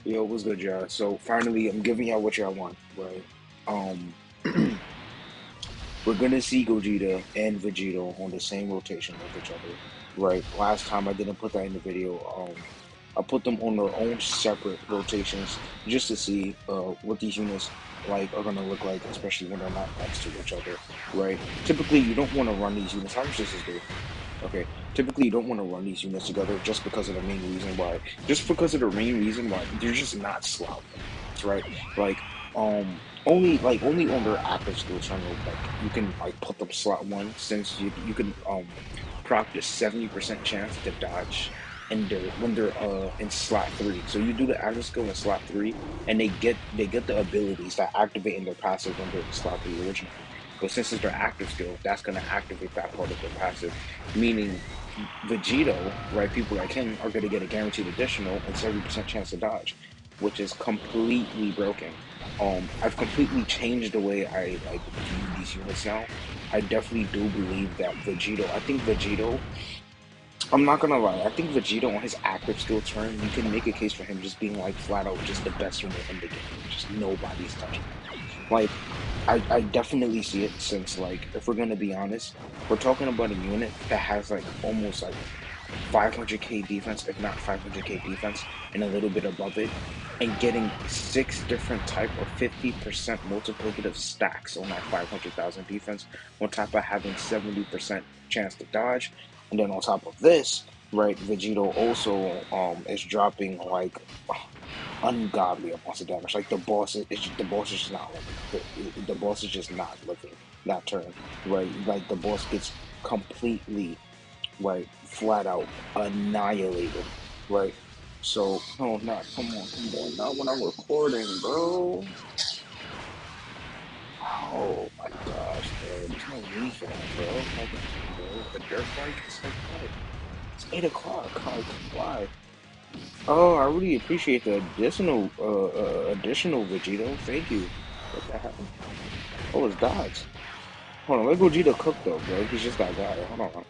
Yo, what's good, y'all? So finally, I'm giving y'all what y'all want, right? Um, we're gonna see Gogeta and Vegito on the same rotation of each other, right? Last time I didn't put that in the video. I put them on their own separate rotations just to see what these units like are gonna look like, especially when they're not next to each other, right? Typically, you don't want to run these units. How much does this do? Okay, typically you don't want to run these units together just because of the main reason why. Just because of the main reason why they're just not slot units, right? Like, only on their active skill channel, like you can like put them slot one since you can proc the 70% chance to dodge and when they're in slot three. So you do the active skill in slot three, and they get the abilities that activate in their passive when they're in slot three originally. But since it's their active skill, that's gonna activate that part of their passive, meaning Vegito, right? People like him are going to get a guaranteed additional and 70% chance to dodge, which is completely broken. I've completely changed the way I like view these units now. I definitely do believe that Vegito. I think Vegito. I'm not gonna lie. I think Vegito on his active skill turn, you can make a case for him just being like flat out just the best unit in the game. Just nobody's touching him. Like I definitely see it since like if we're gonna be honest, we're talking about a unit that has like almost like 500k defense, if not 500k defense, and a little bit above it, and getting six different type of 50% multiplicative stacks on that 500,000 defense, on top of having 70% chance to dodge, and then on top of this, right, Vegito also is dropping like ungodly amounts of damage. Like the boss is just not living. The boss is just not living that turn, right? Like the boss gets completely right, flat out annihilated, right? So, oh, not come on, not when I'm recording, bro. Oh my gosh, bro, there's no need for that, bro. Like, come on, bro. A dirt bike? It's like what? It's 8 o'clock. Like, why? Oh, I really appreciate the additional Vegito. Thank you. What the hell? Oh, it's dots. Hold on, let Gogeta cook though, bro. He's just that guy. Hold on.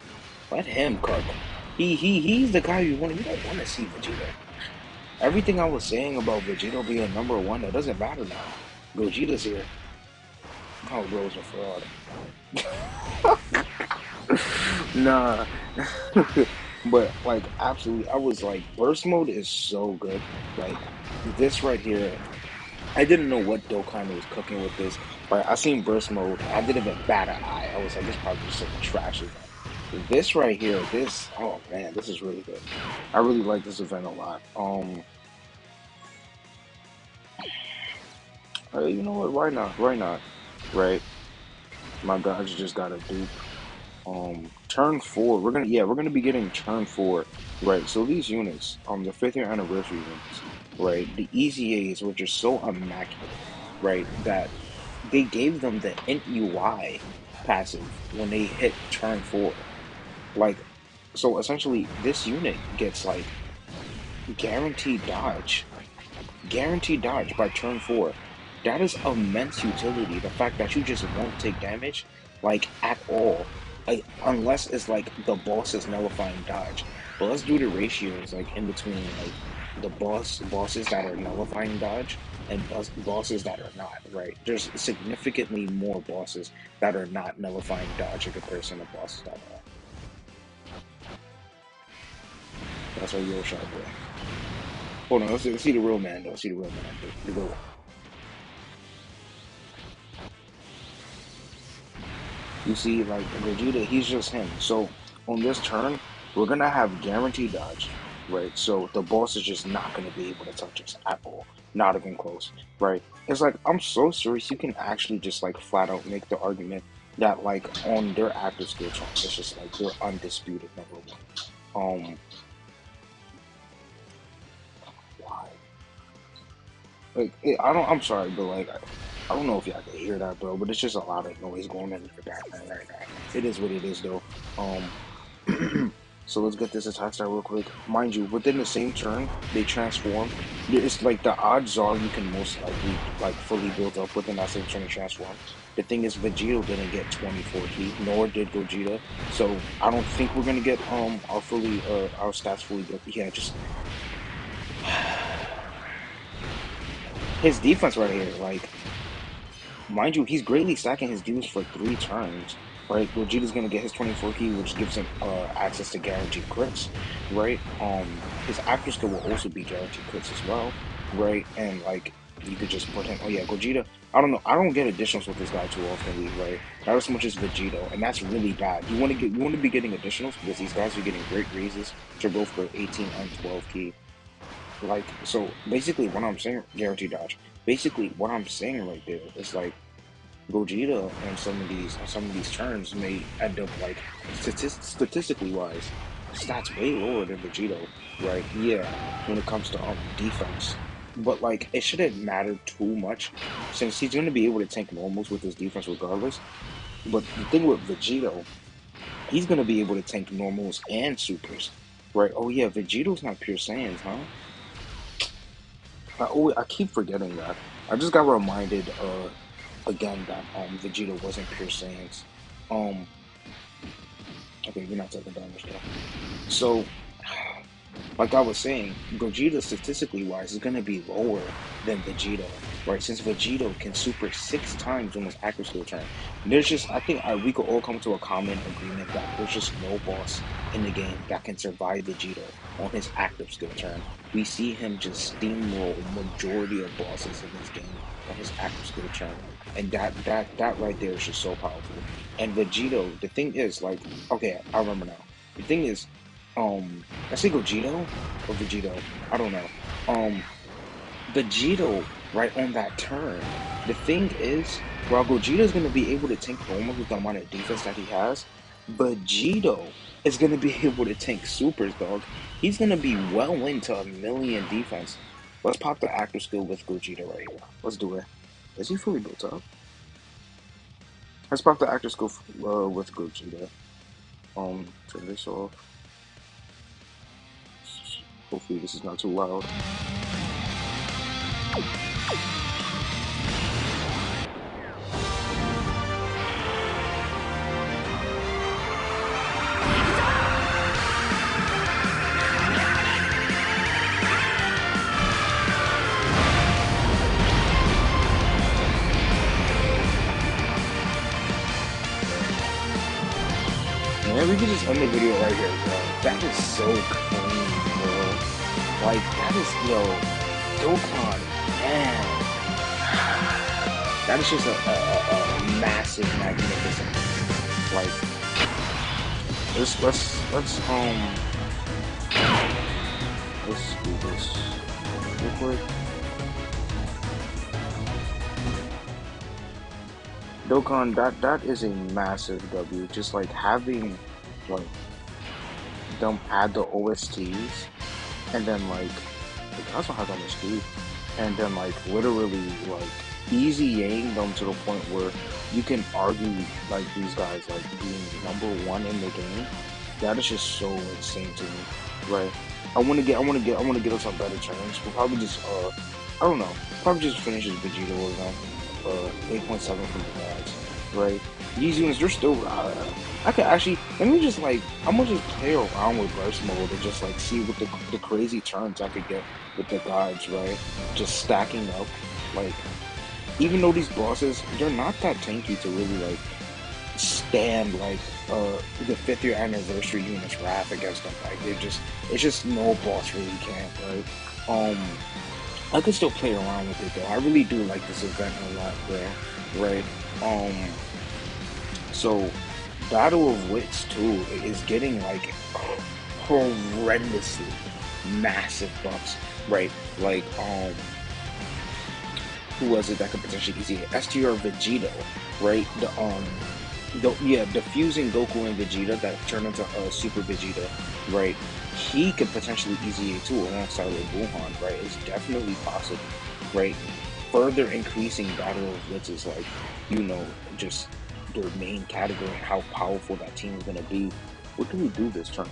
Let him cook. He's the guy you want. You don't want to see Vegito. Everything I was saying about Vegito being number one, that doesn't matter now. Gogeta's here. Oh, bro's a fraud. Nah. But like absolutely, I was like, burst mode is so good. Like this right here, I didn't know what Dokkan was cooking with this. Right, I seen burst mode. I didn't even bat an eye. I was like, this probably just some trash event. This right here, this oh man, this is really good. I really like this event a lot. You know what? Why not? Why not? Right? My gods just got a dupe. Turn four. We're gonna be getting turn four, right? So these units, the 5th year anniversary units, right? The EZAs were just so immaculate, right? That they gave them the int UI passive when they hit turn four. Like, so essentially, this unit gets like guaranteed dodge, guaranteed dodge by turn four. That is immense utility. The fact that you just won't take damage, like at all, unless it's like the boss is nullifying dodge. But let's do the ratios like in between like the bosses that are nullifying dodge and bosses that are not. Right? There's significantly more bosses that are not nullifying dodge in comparison to bosses that are. That's our real sharp boy. Hold on, let's see the real man though. Let's see the real man, the good one. You see, like Vegeta, he's just him. So on this turn, we're gonna have guaranteed dodge, right? So the boss is just not gonna be able to touch us at all, not even close, right? It's like I'm so serious. You can actually just like flat out make the argument that like on their active skill chart, it's just like they're undisputed number one. Why? Like I don't. I'm sorry, but like I don't know if y'all can hear that, bro. But it's just a lot of noise going on in the background right now. It is what it is, though. Um. So let's get this attack style real quick. Mind you, within the same turn, they transform. It's like the odds are you can most likely like fully build up within that same turn and transform. The thing is, Vegito didn't get 24 key, nor did Gogeta. So I don't think we're gonna get our stats fully built. Yeah, just his defense right here, like, mind you, he's greatly stacking his dudes for 3 turns, right? Gogeta's gonna get his 24 key, which gives him access to guaranteed crits, right? His actor skill will also be guaranteed crits as well, right? And like you could just put him. Oh yeah, Gogeta. I don't know. I don't get additionals with this guy too often, right? Not as much as VEGITO, and that's really bad. You want to be getting additionals because these guys are getting great raises to both for 18 and 12 key. Like, so basically what I'm saying, guaranteed dodge. Basically what I'm saying right there is like Gogeta on some of these turns may end up like statistically wise, stats way lower than VEGITO, right? Yeah, when it comes to defense. But like it shouldn't matter too much since he's gonna be able to tank normals with his defense regardless. But the thing with VEGITO, he's gonna be able to tank normals and supers. Right? Oh yeah, VEGITO's not pure Saiyans, huh? I keep forgetting that. I just got reminded again that VEGITO wasn't pure Saiyans. Um okay, you're not taking damage though. So like I was saying, Gogeta statistically wise is gonna be lower than VEGITO, right? Since VEGITO can super 6 times on his active skill turn. There's just I think we could all come to a common agreement that there's just no boss in the game that can survive VEGITO on his active skill turn. We see him just steamroll majority of bosses in this game on his active skill turn. And that right there is just so powerful. And VEGITO, the thing is, like, okay, I remember now. The thing is, I say Gogeta or VEGITO, I don't know. Um, VEGITO, right on that turn. The thing is, while Gogeta is going to be able to tank normal with the amount of defense that he has, VEGITO is going to be able to tank supers, dog. He's going to be well into 1,000,000 defense. Let's pop the actor skill with Gogeta right here. Let's do it. Is he fully built up? Let's pop the actor skill with Gogeta. Turn this off. Hopefully this is not too loud. Man, we can just end the video right here, bro. That is so clean, bro. Like, that is, yo, Dokkan, man. That is just a massive, magnificent. Like, let's do this real quick. Dokkan, that is a massive W. Just like having like them add the OSTs and then like that's not how that much do. And then like literally like easying them to the point where you can argue like these guys like being #1 in the game. That is just so insane to me, right? I want to get us on better terms. We'll probably just I don't know, probably just finish this VEGITO or 8.7 from the guys, right? These units, they're still. I could actually let me just like I'm gonna just play around with burst mode and just like see what the crazy turns I could get with the guides, right? Just stacking up, like even though these bosses they're not that tanky to really like stand like the 5th year anniversary units wrath against them. Like it's just no boss really can, right? I could still play around with it though. I really do like this event a lot, bro. Right? So Battle of Wits 2 is getting like horrendously massive buffs, right? Like who was it that could potentially easy STR VEGITO, right? Diffusing Goku and Vegeta that turned into Super Vegeta, right? He could potentially easy A2 alongside with Wuhan, right? It's definitely possible, right? Further increasing Battle of Wits is like, you know, just their main category and how powerful that team is gonna be. What do we do this turn?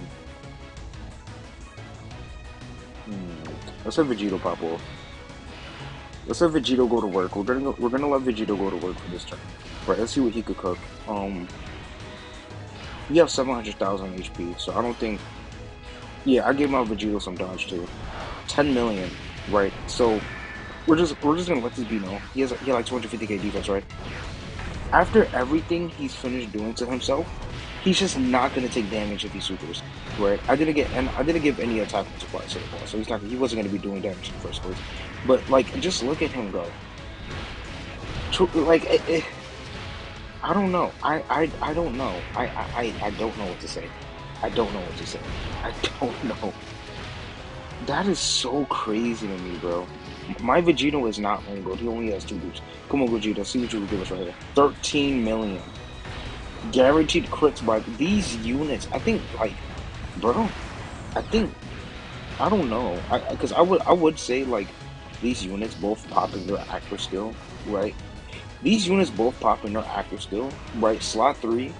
Let's have VEGITO pop off. Let's have VEGITO go to work. We're gonna let VEGITO go to work for this turn. Right, let's see what he could cook. He has 700,000 HP, so I don't think. Yeah, I gave my VEGITO some dodge too. 10 million, right? So we're just gonna let this be known. He has like 250k defense, right? After everything he's finished doing to himself, he's just not gonna take damage if he supers, right? I didn't give any attack multiplier to the ball, so he wasn't gonna be doing damage in the first place. But like, just look at him go. Like, I don't know. I don't know. I don't know what to say. I don't know what to say. I don't know. That is so crazy to me, bro. My Vegito is not lane gold. He only has 2 boosts. Come on, Gogeta. See what you will give us right here. 13 million. Guaranteed crits by these units. I think, like, bro, I think, I don't know. Because I would say, like, these units both pop in their active skill, right? These units both pop in their active skill, right? Slot 3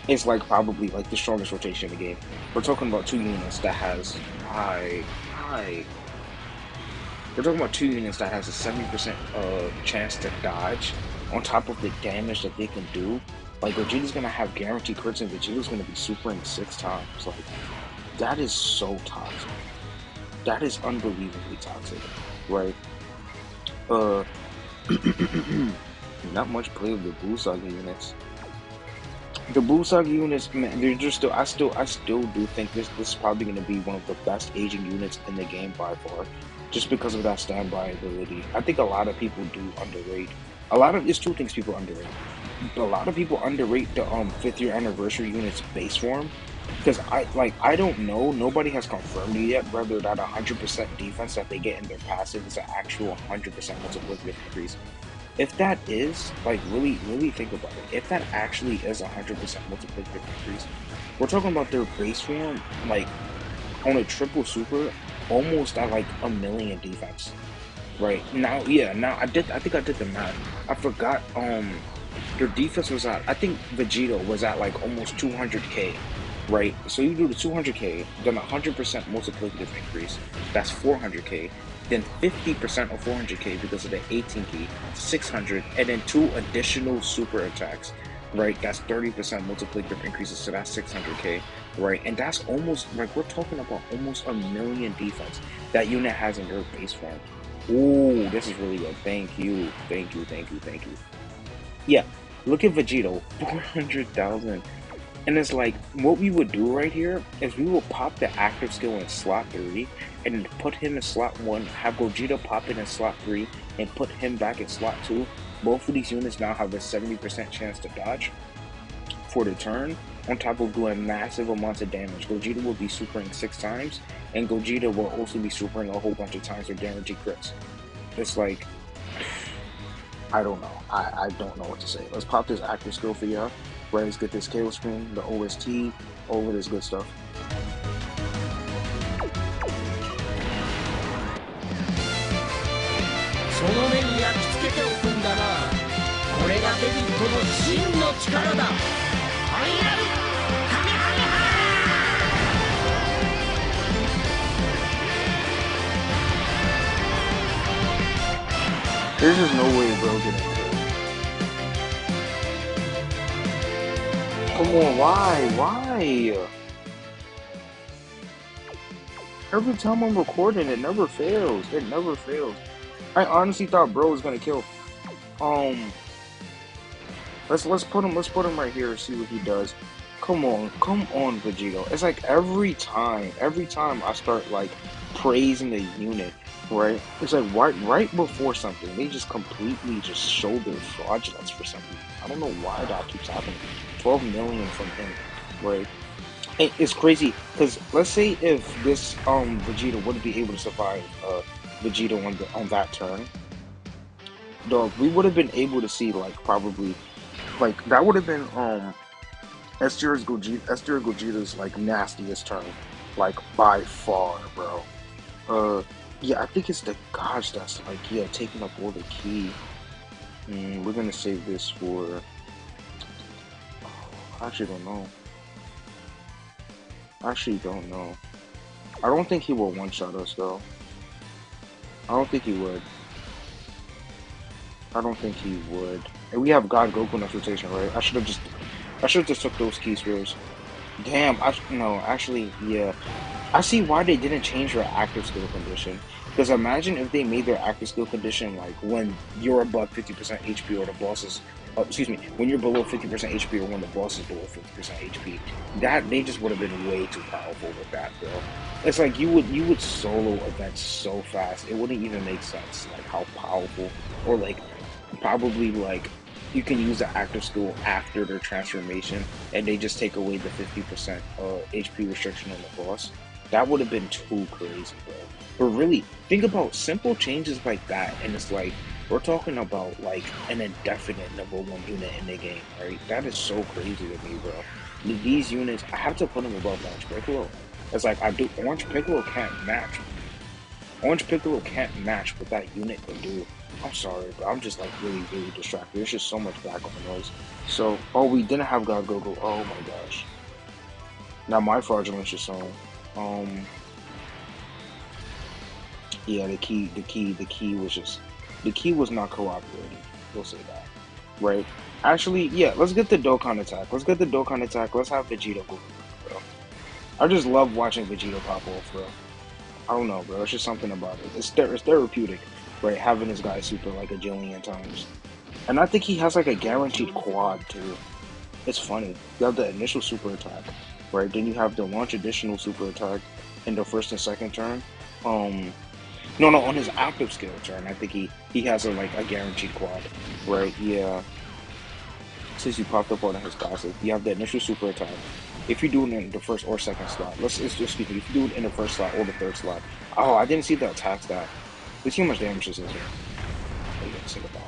is, like, probably, like, the strongest rotation in the game. We're talking about 2 units that has high. We're talking about 2 units that has a 70% chance to dodge, on top of the damage that they can do. Like, Vegeta's gonna have guaranteed crits, and Vegeta's gonna be supering 6 times. Like, that is so toxic. That is unbelievably toxic, right? Not much play with the Blue Saga units. The Blue Saga units, man, they're just still. I still do think this is probably going to be one of the best aging units in the game by far, just because of that standby ability. I think a lot of people do underrate. It's 2 things people underrate. A lot of people underrate the 5th year anniversary unit's base form, because I don't know. Nobody has confirmed it yet whether that 100% defense that they get in their passive is an actual 100% multiplicative increase. If that is, like, really think about it. If that actually is 100% multiplicative increase, we're talking about their base form, like, on a triple super, almost at, like, 1,000,000 defense. Right? Now, I think I did the math. I forgot, their defense was at, I think Vegito was at, like, almost 200k. Right? So you do the 200k, then 100% multiplicative increase, that's 400k. Then 50% of 400k because of the 18k, 600, and then 2 additional super attacks, right? That's 30% multiplicative increases, so that's 600k, right? And that's almost, like, we're talking about almost 1,000,000 defense that unit has in their base form. Ooh, this is really good. Thank you. Yeah, look at Vegito, 400,000. And it's like, what we would do right here is we will pop the active skill in slot 3 and then put him in slot 1, have Gogeta pop in slot 3 and put him back in slot 2. Both of these units now have a 70% chance to dodge for the turn, on top of doing massive amounts of damage. Gogeta will be supering 6 times, and Gogeta will also be supering a whole bunch of times with guaranteed crits. It's like, I don't know. I don't know what to say. Let's pop this active skill for y'all. Right, let's get this cable screen, the OST, all of this good stuff. There's just no way bro getting killed. Come on, why? Every time I'm recording, it never fails. I honestly thought bro was gonna kill. Let's put him right here and see what he does. Come on, Vegito. It's like every time I start, like, praising a unit, right? It's like right before something, they just completely just show their fraudulence for something. I don't know why that keeps happening. 12 million from him, right? And it's crazy because let's say if this Vegeta wouldn't be able to survive Vegeta on that turn, dog, we would have been able to see, like, probably, like, that would have been Gogeta's like nastiest turn, like, by far, bro. Yeah, I think it's the Gaj that's, like, yeah, taking up all the key. We're gonna save this for. I actually don't know. I don't think he will one-shot us, though. I don't think he would. And we have God Goku next rotation, right? I should have just took those key spheres. Damn, no, actually, yeah. I see why they didn't change her active skill condition. Because imagine if they made their active skill condition like when you're above 50% HP or the boss is, excuse me, when you're below 50% HP or when the boss is below 50% HP. That they just would have been way too powerful with that, bro. It's like you would solo events so fast. It wouldn't even make sense like how powerful or like probably like you can use the active skill after their transformation and they just take away the 50% HP restriction on the boss. That would have been too crazy, bro. But really, think about simple changes like that, and it's like we're talking about like an indefinite #1 unit in the game, right? That is so crazy to me, bro. These units, I have to put them above Orange Piccolo. It's like I do. Orange Piccolo can't match. Orange Piccolo can't match what that unit can do. I'm sorry, but I'm just like really, really distracted. There's just so much background noise. So, oh, we didn't have God Gogo. Oh my gosh. Now my fraudulence is shown. Um, yeah, the key was just, the key was not cooperating. We'll say that, right? Actually, yeah, let's get the Dokkan attack. Let's get the Dokkan attack. Let's have Vegito go, bro. I just love watching Vegito pop off, bro. I don't know, bro. It's just something about it. It's therapeutic, right? Having this guy super like a jillion times. And I think he has like a guaranteed quad too. It's funny. You have the initial super attack, right? Then you have the launch additional super attack in the first and second turn. No, on his active skill turn, I think he has a like a guaranteed quad, right? Yeah. Since you popped up on his classic, you have the initial super attack. If you do it in the first or second slot, excuse me, if you do it in the first slot or the third slot. Oh, I didn't see the attack stat. Let's see how much damage this is here. Oh, yeah, say goodbye.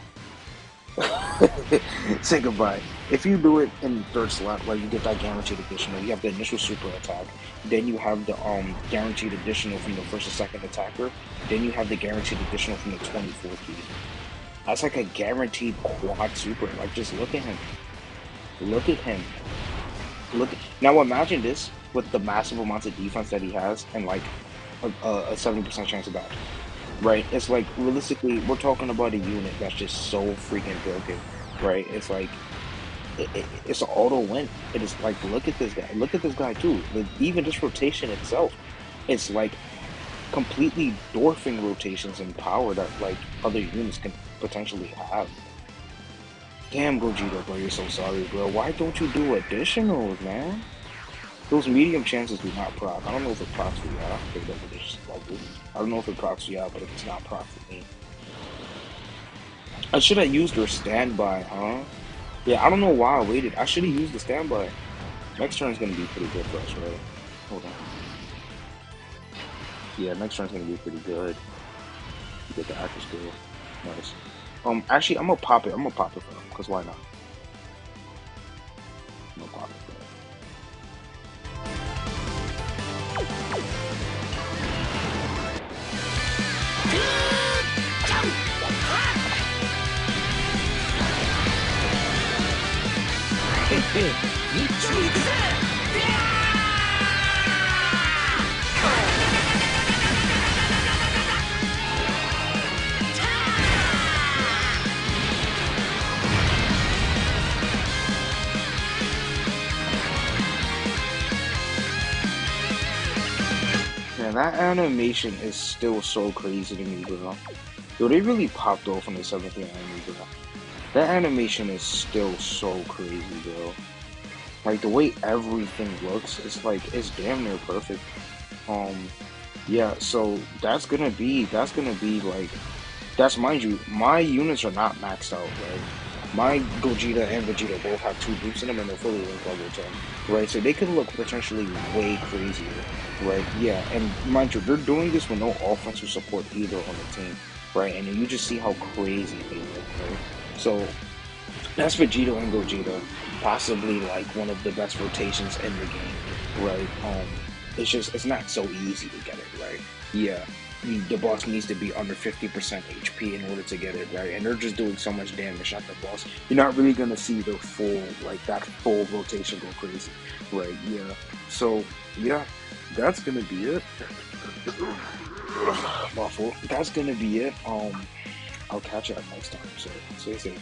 Say goodbye. If you do it in the third slot, where you get that guaranteed additional, you have the initial super attack. Then you have the guaranteed additional from the first and second attacker. Then you have the guaranteed additional from the 24 key. That's like a guaranteed quad super. Like, just look at him. Look at him. Now imagine this with the massive amounts of defense that he has and like a 70% chance of dodge. Right? It's like realistically, we're talking about a unit that's just so freaking broken. Right? It's like it's an auto win. It is like look at this guy. Look at this guy too. Even this rotation itself, it's like completely dwarfing rotations in power that like other units can potentially have. Damn, Gogeta, bro, you're so sorry, bro. Why don't you do additionals, man? Those medium chances do not proc. I don't know if it procs for you. I don't know if it procs for you, but if it's not proc for me. I should have used their standby, huh? Yeah, I don't know why I waited. I should have used the standby. Next turn's gonna be pretty good for us, right? Hold on. Yeah, next turn's gonna be pretty good. You get the active skill. Nice. Actually, I'm gonna pop it. I'm gonna pop it for him, because why not? I'm gonna pop it for him. Man, that animation is still so crazy to me, bro. Yo, they really popped off on the 7th anime, bro. That animation is still so crazy, bro. Like, the way everything looks, it's like, it's damn near perfect. Yeah, so that's gonna be like, mind you, my units are not maxed out, right? My Gogeta and Vegeta both have 2 boosts in them and they're fully linked level 10, right? So they could look potentially way crazier, right? Yeah, and mind you, they're doing this with no offensive support either on the team, right? And you just see how crazy they look, right? So that's Vegito and Gogeta, possibly like one of the best rotations in the game, right? It's not so easy to get it, right? Yeah, the boss needs to be under 50% HP in order to get it, right? And they're just doing so much damage at the boss. You're not really gonna see the full, like that full rotation go crazy, right? Yeah. So yeah, that's gonna be it. My fault. That's gonna be it. I'll catch you up next time. So stay safe.